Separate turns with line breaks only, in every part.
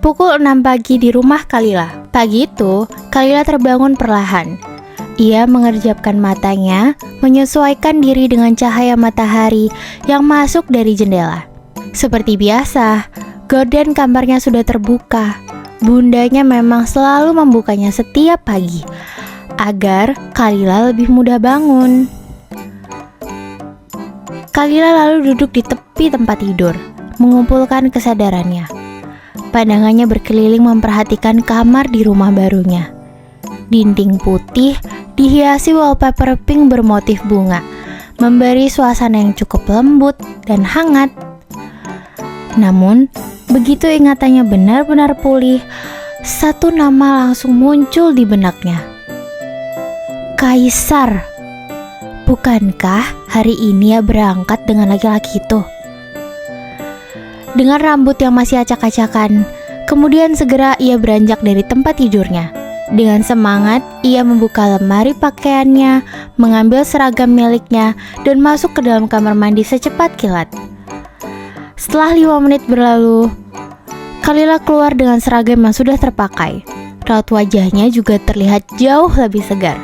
Pukul 6 pagi di rumah Kalila. Pagi itu, Kalila terbangun perlahan. Ia mengerjapkan matanya, menyesuaikan diri dengan cahaya matahari yang masuk dari jendela. Seperti biasa, gorden kamarnya sudah terbuka. Bundanya memang selalu membukanya setiap pagi, agar Kalila lebih mudah bangun. Kalila lalu duduk di tepi tempat tidur, mengumpulkan kesadarannya. Pandangannya berkeliling memperhatikan kamar di rumah barunya. Dinding putih dihiasi wallpaper pink bermotif bunga, memberi suasana yang cukup lembut dan hangat. Namun, begitu ingatannya benar-benar pulih, satu nama langsung muncul di benaknya. Kaisar. Bukankah hari ini ia berangkat dengan laki-laki itu? Dengan rambut yang masih acak-acakan, kemudian segera ia beranjak dari tempat tidurnya. Dengan semangat, ia membuka lemari pakaiannya, mengambil seragam miliknya, dan masuk ke dalam kamar mandi secepat kilat. Setelah 5 menit berlalu, Kalila keluar dengan seragam yang sudah terpakai. Raut wajahnya juga terlihat jauh lebih segar.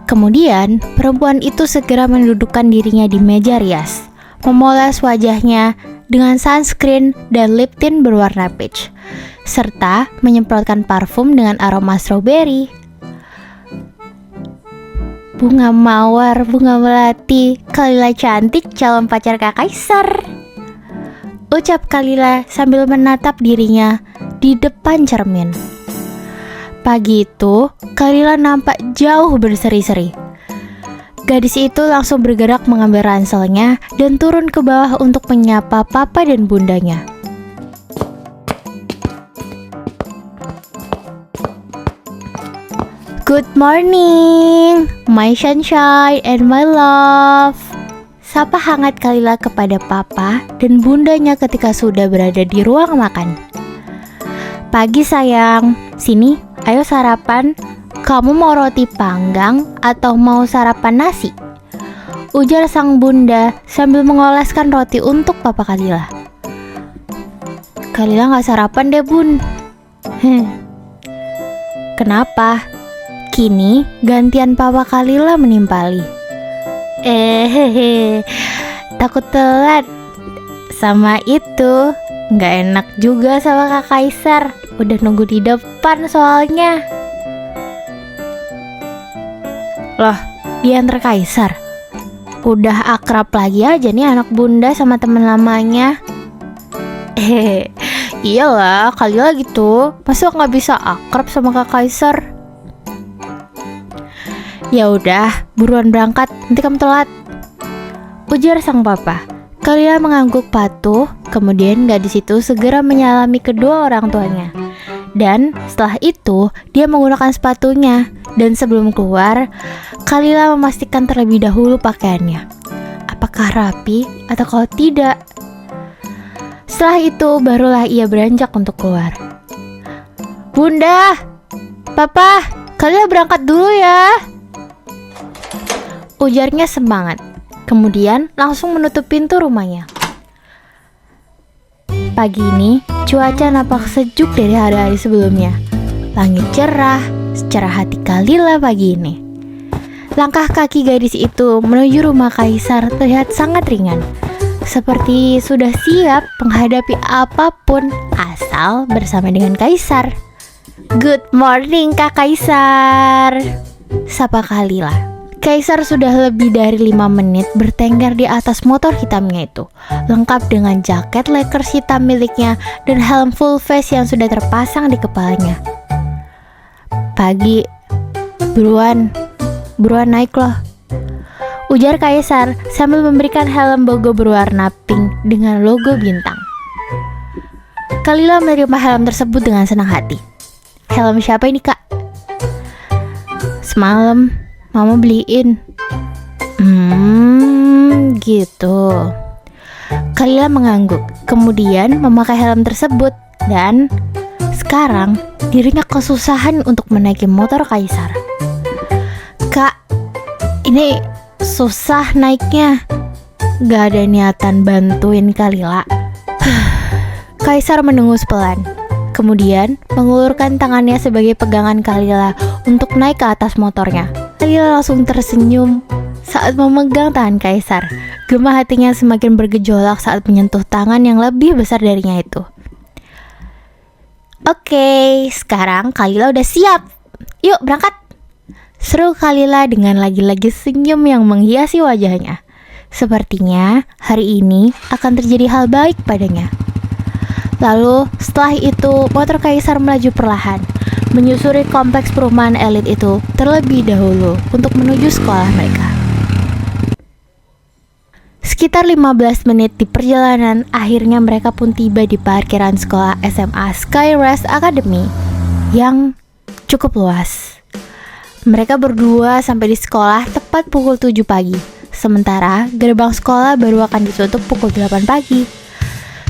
Kemudian, perempuan itu segera mendudukkan dirinya di meja rias, memoles wajahnya dengan sunscreen dan lip tint berwarna peach, serta menyemprotkan parfum dengan aroma stroberi. Bunga mawar, bunga melati, Kalila cantik, calon pacar Kak Kaisar, ucap Kalila sambil menatap dirinya di depan cermin. Pagi itu, Kalila nampak jauh berseri-seri. Gadis itu langsung bergerak mengambil ranselnya dan turun ke bawah untuk menyapa papa dan bundanya. Good morning, my sunshine and my love. Sapa hangat Kalila kepada papa dan bundanya ketika sudah berada di ruang makan. Pagi sayang, sini, ayo sarapan. Kamu mau roti panggang atau mau sarapan nasi? Ujar sang bunda sambil mengoleskan roti untuk papa Kalila. Kalila gak sarapan deh bun. Kenapa? Kini gantian papa Kalila menimpali. Takut telat. Sama itu, gak enak juga sama Kak Kaisar. Udah nunggu di depan soalnya. Loh, diantar Kaisar? Udah akrab lagi aja nih anak bunda sama teman lamanya. Iyalah, Kalila gitu. Masa nggak bisa akrab sama Kak Kaisar? Ya udah, buruan berangkat, nanti kamu telat, ujar sang papa. Kalila mengangguk patuh, kemudian gadis itu segera menyalami kedua orang tuanya. Dan setelah itu, dia menggunakan sepatunya. Dan sebelum keluar, Kalila memastikan terlebih dahulu pakaiannya. Apakah rapi atau kalau tidak? Setelah itu, barulah ia beranjak untuk keluar. Bunda, papa, Kalila berangkat dulu ya, ujarnya semangat. Kemudian langsung menutup pintu rumahnya. Pagi ini, cuaca nampak sejuk dari hari-hari sebelumnya. Langit cerah, secara hati Kalila pagi ini. Langkah kaki gadis itu menuju rumah Kaisar terlihat sangat ringan. Seperti sudah siap menghadapi apapun asal bersama dengan Kaisar. Good morning Kak Kaisar, sapa Kalila. Kaisar sudah lebih dari 5 menit bertengger di atas motor hitamnya itu, lengkap dengan jaket Lakers hitam miliknya dan helm full face yang sudah terpasang di kepalanya. Pagi, buruan naik loh, ujar Kaisar sambil memberikan helm bogo berwarna pink dengan logo bintang. Kalila menerima helm tersebut dengan senang hati. Helm siapa ini kak? Semalam Mama beliin. Gitu. Kalila mengangguk, kemudian memakai helm tersebut. Dan sekarang dirinya kesusahan untuk menaiki motor Kaisar. Kak, ini susah naiknya. Gak ada niatan bantuin Kalila. Kaisar mendengus pelan. Kemudian mengulurkan tangannya sebagai pegangan Kalila untuk naik ke atas motornya. Kalila langsung tersenyum saat memegang tangan Kaisar. Gemah hatinya semakin bergejolak saat menyentuh tangan yang lebih besar darinya itu. Oke, sekarang Kalila udah siap. Yuk berangkat, seru Kalila dengan lagi-lagi senyum yang menghiasi wajahnya. Sepertinya hari ini akan terjadi hal baik padanya. Lalu setelah itu motor Kaisar melaju perlahan, menyusuri kompleks perumahan elit itu terlebih dahulu untuk menuju sekolah mereka. Sekitar 15 menit di perjalanan, akhirnya mereka pun tiba di parkiran sekolah SMA Skyrest Academy yang cukup luas. Mereka berdua sampai di sekolah tepat pukul 7 pagi, sementara gerbang sekolah baru akan ditutup pukul 8 pagi.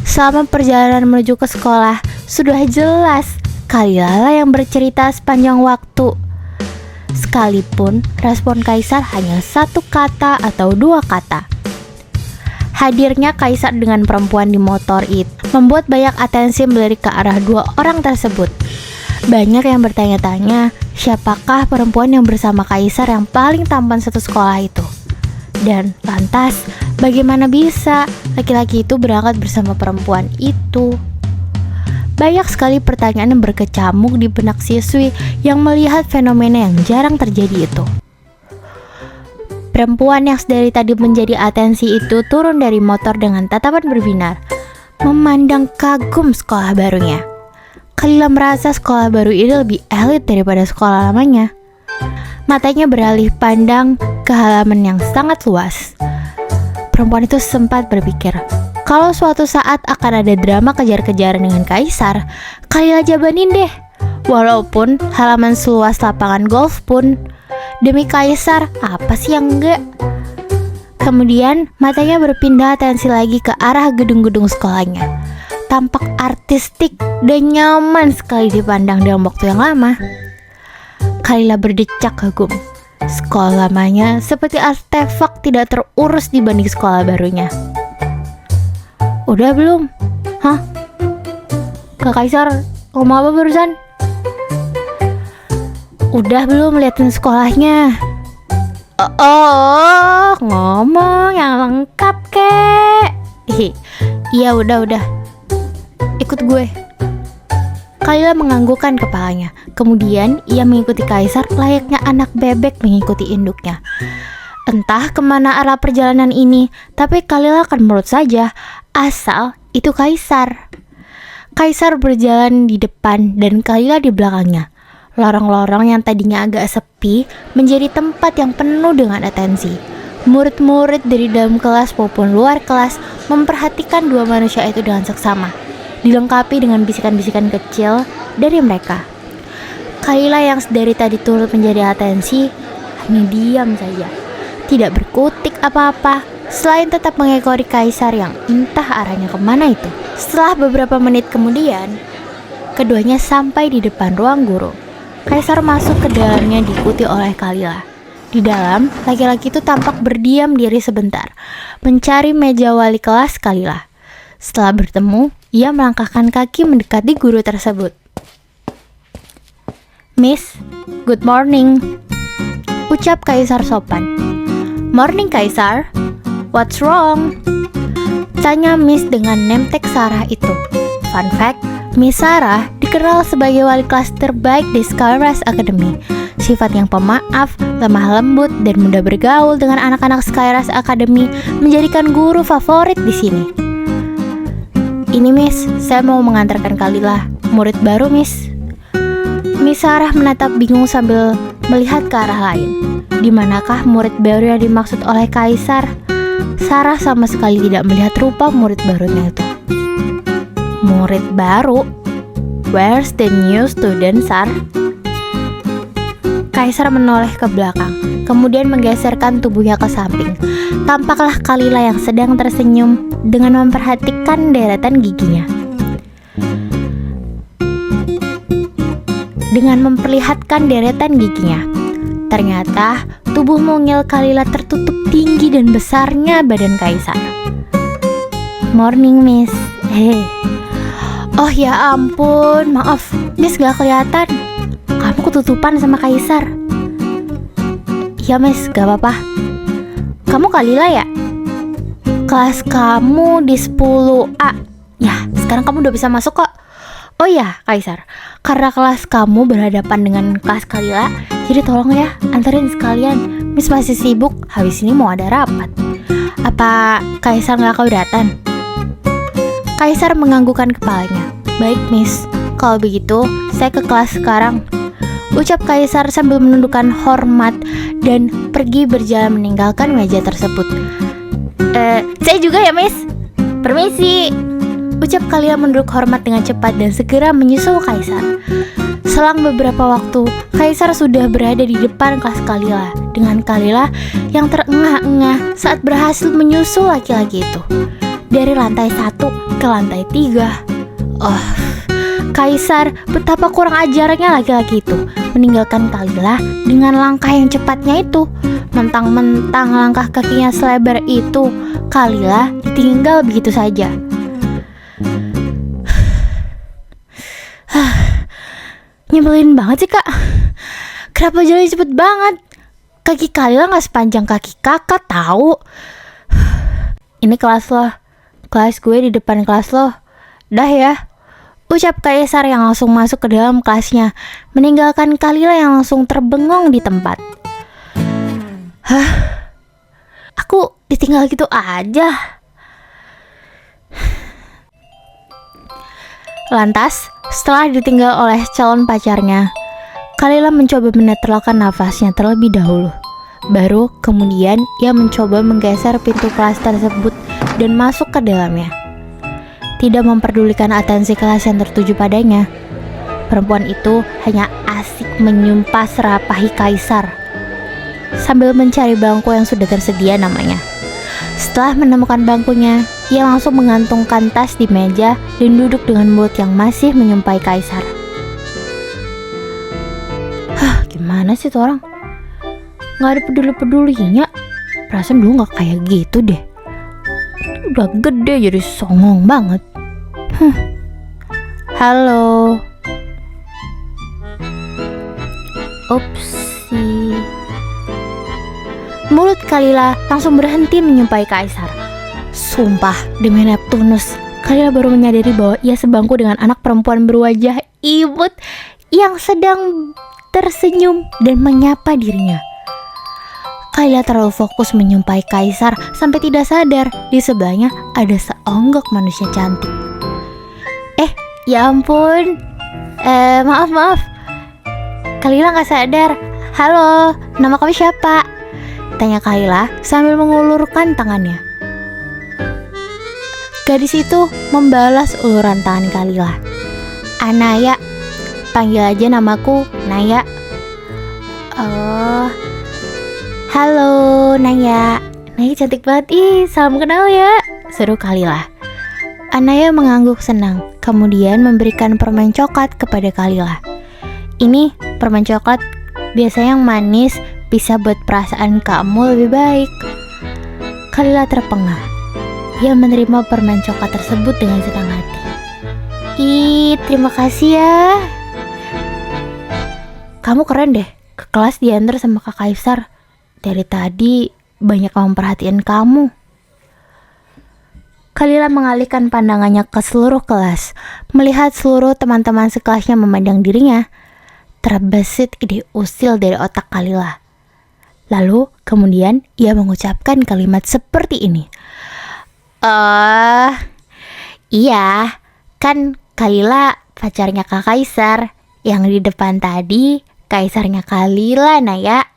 Selama perjalanan menuju ke sekolah, sudah jelas Kalila yang bercerita sepanjang waktu. Sekalipun respon Kaisar hanya satu kata atau dua kata. Hadirnya Kaisar dengan perempuan di motor itu membuat banyak atensi melirik ke arah dua orang tersebut. Banyak yang bertanya-tanya, siapakah perempuan yang bersama Kaisar yang paling tampan satu sekolah itu? Dan lantas, bagaimana bisa laki-laki itu berangkat bersama perempuan itu? Banyak sekali pertanyaan yang berkecamuk di benak siswi yang melihat fenomena yang jarang terjadi itu. Perempuan yang dari tadi menjadi atensi itu turun dari motor dengan tatapan berbinar, memandang kagum sekolah barunya. Kalila merasa sekolah baru ini lebih elit daripada sekolah lamanya. Matanya beralih pandang ke halaman yang sangat luas. Perempuan itu sempat berpikir, kalau suatu saat akan ada drama kejar-kejaran dengan Kaisar, Kalila jabanin deh. Walaupun halaman seluas lapangan golf pun, demi Kaisar, apa sih yang enggak? Kemudian matanya berpindah atensi lagi ke arah gedung-gedung sekolahnya. Tampak artistik dan nyaman sekali dipandang dalam waktu yang lama. Kalila berdecak kagum. Sekolah lamanya seperti artefak tidak terurus dibanding sekolah barunya. Udah belum? Hah? Kak Kaisar, ngomong apa barusan? Udah belum liatin sekolahnya? Ngomong yang lengkap kek. Iya udah. Ikut gue. Kalila menganggukkan kepalanya. Kemudian ia mengikuti Kaisar layaknya anak bebek mengikuti induknya. Entah kemana arah perjalanan ini, tapi Kalila akan menurut saja, asal itu Kaisar. Kaisar berjalan di depan dan Kalila di belakangnya. Lorong-lorong yang tadinya agak sepi menjadi tempat yang penuh dengan atensi. Murid-murid dari dalam kelas maupun luar kelas memperhatikan dua manusia itu dengan seksama, dilengkapi dengan bisikan-bisikan kecil dari mereka. Kalila yang dari tadi turut menjadi atensi hanya diam saja, tidak berkutik apa-apa selain tetap mengekori Kaisar yang entah arahnya kemana itu. Setelah beberapa menit kemudian, keduanya sampai di depan ruang guru. Kaisar masuk ke dalamnya diikuti oleh Kalila. Di dalam, laki-laki itu tampak berdiam diri sebentar, mencari meja wali kelas Kalila. Setelah bertemu, ia melangkahkan kaki mendekati guru tersebut. Miss, good morning, ucap Kaisar sopan. Morning Kaisar, what's wrong? Tanya Miss dengan nemtek Sarah itu. Fun fact, Miss Sarah dikenal sebagai wali kelas terbaik di Skyrest Academy. Sifat yang pemaaf, lemah lembut, dan mudah bergaul dengan anak-anak Skyrest Academy menjadikan guru favorit di sini. Ini Miss, saya mau mengantarkan Kalila, murid baru Miss. Miss Sarah menatap bingung sambil melihat ke arah lain. Di manakah murid baru yang dimaksud oleh Kaisar? Sarah sama sekali tidak melihat rupa murid barunya itu. Murid baru? Where's the new student, Sar? Kaisar menoleh ke belakang, kemudian menggeserkan tubuhnya ke samping. Tampaklah Kalila yang sedang tersenyum dengan memperhatikan deretan giginya. Dengan memperlihatkan deretan giginya, ternyata tubuh mungil Kalila tertutup tinggi dan besarnya badan Kaisar. Morning, Miss. Oh ya ampun, maaf, Miss gak kelihatan. Kamu ketutupan sama Kaisar. Ya Miss, gak apa-apa. Kamu Kalila ya? Kelas kamu di 10A. Ya, sekarang kamu udah bisa masuk kok. Oh ya, Kaisar, karena kelas kamu berhadapan dengan kelas Kalila, jadi tolong ya, anterin sekalian. Miss masih sibuk, habis ini mau ada rapat. Apa Kaisar gak keberatan? Kaisar menganggukkan kepalanya. Baik Miss, kalau begitu saya ke kelas sekarang, ucap Kaisar sambil menundukkan hormat dan pergi berjalan meninggalkan meja tersebut. Saya juga ya Miss, permisi, ucap Kalila menunduk hormat dengan cepat dan segera menyusul Kaisar. Selang beberapa waktu, Kaisar sudah berada di depan kelas Kalila dengan Kalila yang terengah-engah saat berhasil menyusul laki-laki itu dari lantai 1 ke lantai 3. Oh, Kaisar, betapa kurang ajarnya laki-laki itu meninggalkan Kalila dengan langkah yang cepatnya itu. Mentang-mentang langkah kakinya selebar itu, Kalila ditinggal begitu saja. Nyebelin banget sih kak, kenapa jalan cepet banget? Kaki Kalila gak sepanjang kaki kakak tahu. Ini kelas lo, kelas gue di depan kelas lo. Dah ya, ucap Kaisar yang langsung masuk ke dalam kelasnya, meninggalkan Kalila yang langsung terbengong di tempat. Hah? Aku ditinggal gitu aja. Lantas, setelah ditinggal oleh calon pacarnya, Kalila mencoba menetralkan nafasnya terlebih dahulu. Baru kemudian ia mencoba menggeser pintu kelas tersebut dan masuk ke dalamnya. Tidak memperdulikan atensi kelas yang tertuju padanya, perempuan itu hanya asik menyumpah serapahi Kaisar sambil mencari bangku yang sudah tersedia namanya. Setelah menemukan bangkunya, ia langsung mengantungkan tas di meja dan duduk dengan mulut yang masih menyumpai Kaisar. Hah, gimana sih tuh orang? Gak ada peduli-pedulinya. Perasaan dulu gak kayak gitu deh. Udah gede jadi songong banget. Halo. Upsi. Mulut Kalila langsung berhenti menyumpai Kaisar. Sumpah, demi Neptunus, Kalila baru menyadari bahwa ia sebangku dengan anak perempuan berwajah imut yang sedang tersenyum dan menyapa dirinya. Kalila terlalu fokus menyumpai Kaisar sampai tidak sadar di sebelahnya ada seonggok manusia cantik. Ya ampun, maaf. Kalila gak sadar. Halo, nama kamu siapa? Tanya Kalila sambil mengulurkan tangannya. Gadis itu membalas uluran tangan Kalila. Anaya, panggil aja namaku Naya. Oh, halo Naya. Naya cantik banget, salam kenal ya, seru Kalila. Anaya mengangguk senang, kemudian memberikan permen coklat kepada Kalila. Ini permen coklat biasanya yang manis, bisa buat perasaan kamu lebih baik. Kalila terpengah. Ia menerima permen coklat tersebut dengan senang hati. Terima kasih ya. Kamu keren deh, ke kelas diantar sama Kak Kaisar. Dari tadi banyak yang memperhatikan kamu. Kalila mengalihkan pandangannya ke seluruh kelas, melihat seluruh teman-teman sekelasnya memandang dirinya. Terbesit ide usil dari otak Kalila. Lalu kemudian ia mengucapkan kalimat seperti ini. Iya, kan Kalila pacarnya Kak Kaisar. Yang di depan tadi Kaisarnya Kalila, Naya,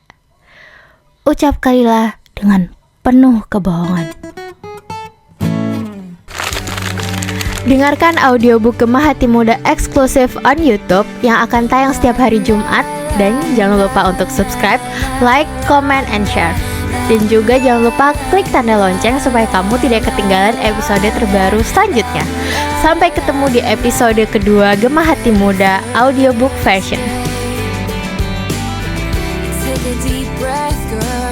ucap Kalila dengan penuh kebohongan. Dengarkan audiobook Gemah Hati Muda eksklusif on YouTube yang akan tayang setiap hari Jumat. Dan jangan lupa untuk subscribe, like, comment, and share. Dan juga jangan lupa klik tanda lonceng supaya kamu tidak ketinggalan episode terbaru selanjutnya. Sampai ketemu di episode kedua Gemah Hati Muda audiobook version. Take a deep breath, girl.